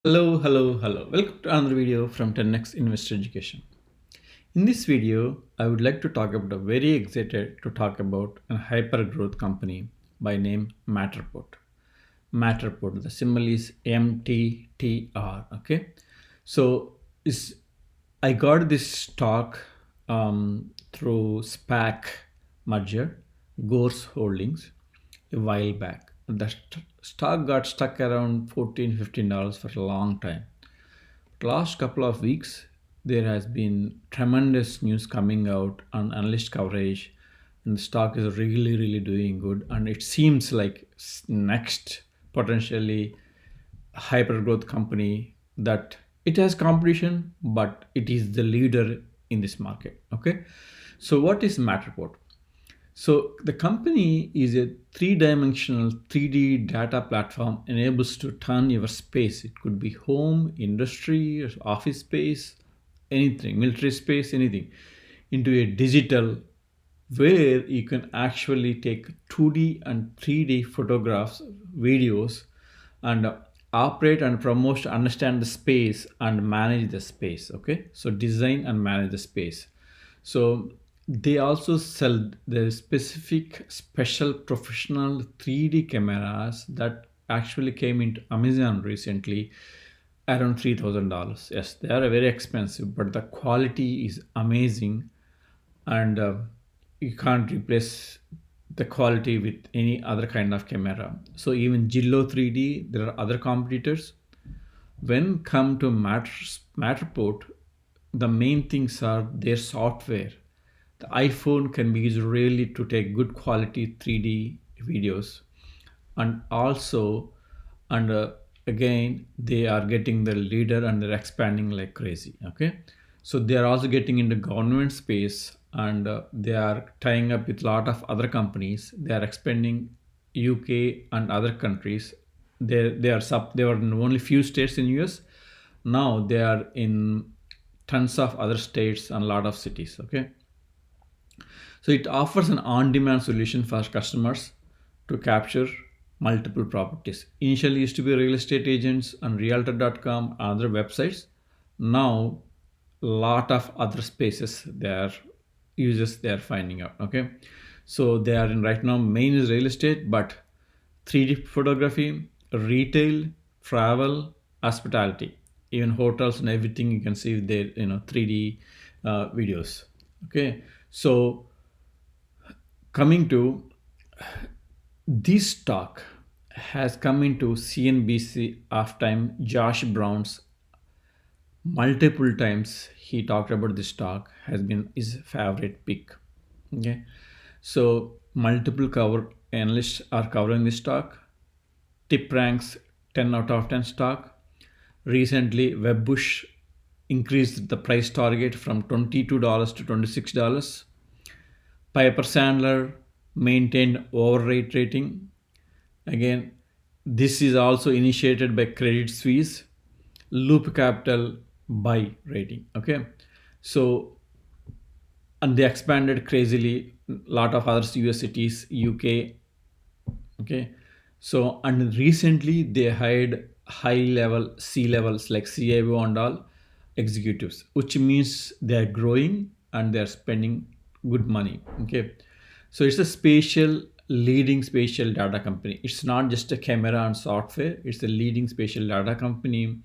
Hello. Welcome to another video from 10x Investor Education. In this video, I would like to talk about very excited to talk about a hyper growth company by name Matterport. Matterport, the symbol is MTTR. Okay, so is I got this stock through SPAC merger, Gores Holdings, a while back. The stock got stuck around $14-15 for a long time. Last couple of weeks, there has been tremendous news coming out on analyst coverage, and the stock is really doing good. And it seems like next potentially hyper growth company that it has competition, but it is the leader in this market. Okay, so what is Matterport? So the company is a three-dimensional 3D data platform enables to turn your space. It could be home, industry, office space, anything, military space, anything, into a digital where you can actually take 2D and 3D photographs, videos, and operate and promote, understand the space and manage the space. Okay, so design and manage the space. So they also sell the specific special professional 3D cameras that actually came into Amazon recently around $3,000. Yes, they are very expensive, but the quality is amazing, and you can't replace the quality with any other kind of camera. So even Jillo 3D, there are other competitors. When come to Matterport, the main things are their software. The iPhone can be used really to take good quality 3D videos, and also, and again, they are getting the leader and they're expanding like crazy. Okay, so they are also getting into government space, and they are tying up with a lot of other companies. They are expanding UK and other countries. They were in only few states in US. Now they are in tons of other states and a lot of cities. Okay, so it offers an on-demand solution for customers to capture multiple properties. Initially used to be real estate agents and realtor.com and other websites. Now lot of other spaces their users they are finding out. Okay, so they are in right now main is real estate, but 3D photography, retail, travel, hospitality, even hotels and everything you can see their 3D videos. Okay, so coming to this talk has come into CNBC of time. Josh Brown's multiple times he talked about this talk has been his favorite pick. Okay, so multiple cover analysts are covering this talk. Tip ranks 10 out of 10 stock. Recently, Webbush increased the price target from $22 to $26. Piper Sandler maintained overrate rating. Again, this is also initiated by Credit Suisse. Loop Capital buy rating. Okay, so and they expanded crazily. Lot of other US cities, UK. Okay, so and recently they hired high level C levels like CIO and all executives, which means they are growing and they are spending good money. Okay, so it's a spatial leading spatial data company. It's not just a camera and software. It's a leading spatial data company.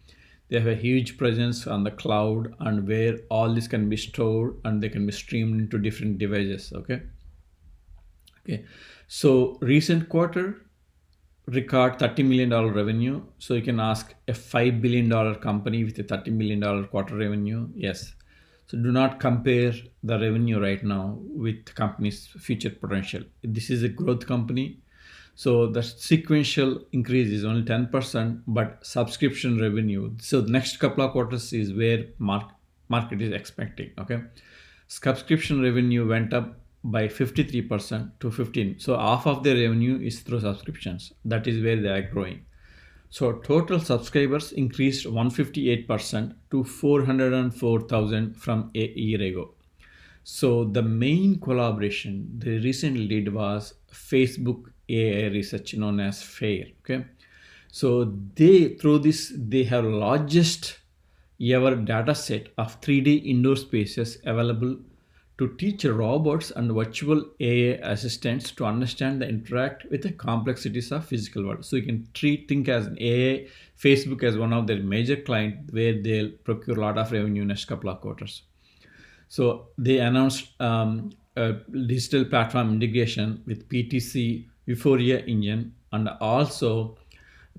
They have a huge presence on the cloud and where all this can be stored and they can be streamed into different devices. Okay, so recent quarter record $30 million revenue. So you can ask a $5 billion company with a $30 million quarter revenue. Yes. So do not compare the revenue right now with company's future potential. This is a growth company. So the sequential increase is only 10%, but subscription revenue. So the next couple of quarters is where market is expecting. Okay, subscription revenue went up by 53% to 15. So half of their revenue is through subscriptions. That is where they are growing. So total subscribers increased 158% to 404,000 from a year ago. So the main collaboration they recently did was Facebook AI research known as FAIR. Okay, So they, through this, they have largest ever data set of 3D indoor spaces available to teach robots and virtual AI assistants to understand and interact with the complexities of physical world. So you can think as an AI, Facebook as one of their major client where they'll procure a lot of revenue next couple of quarters. So they announced a digital platform integration with PTC Euphoria engine and also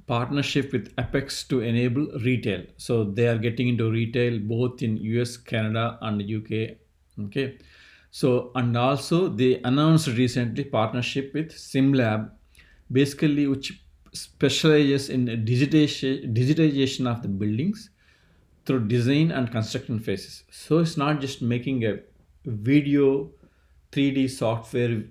partnership with Apex to enable retail. So they are getting into retail both in US, Canada, and UK. Okay. So and also they announced recently partnership with SimLab, basically which specializes in digitization of the buildings through design and construction phases. So it's not just making a video 3D software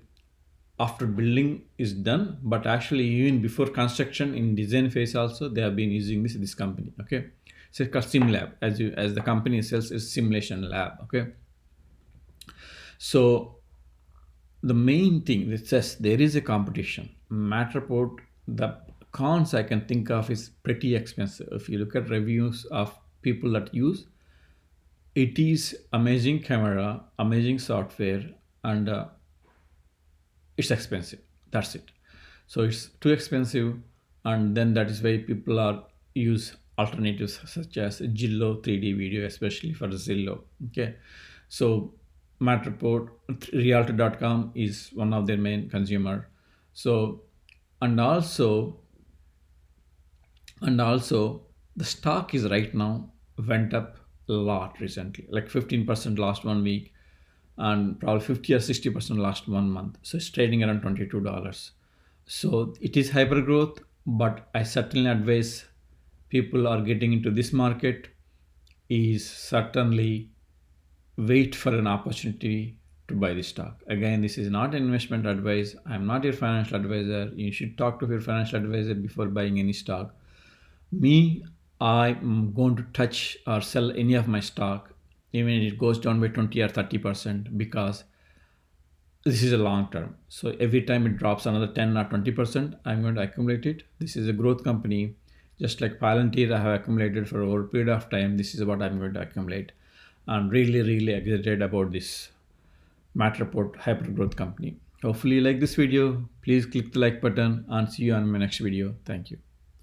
after building is done, but actually even before construction in design phase also they have been using this company. Okay, so it's called SimLab, as the company itself is simulation lab. Okay, so the main thing that says there is a competition. Matterport, the cons I can think of is pretty expensive. If you look at reviews of people that use, it is amazing camera, amazing software, and it's expensive. That's it. So it's too expensive, and then that is why people are use alternatives such as Zillow 3D video, especially for Zillow. Okay, so Matterport, Realtor.com is one of their main consumer. So and also the stock is right now went up a lot recently, like 15% last 1 week, and probably 50 or 60% last 1 month. So it's trading around $22. So it is hyper growth, but I certainly advise people are getting into this market is certainly wait for an opportunity to buy this stock. Again, this is not investment advice. I'm not your financial advisor. You should talk to your financial advisor before buying any stock. Me, I'm going to touch or sell any of my stock, even if it goes down by 20 or 30%, because this is a long term. So every time it drops another 10 or 20%, I'm going to accumulate it. This is a growth company. Just like Palantir, I have accumulated for over a period of time. This is what I'm going to accumulate. I'm really, really excited about this Matterport hyper growth company. Hopefully you like this video. Please click the like button and see you on my next video. Thank you.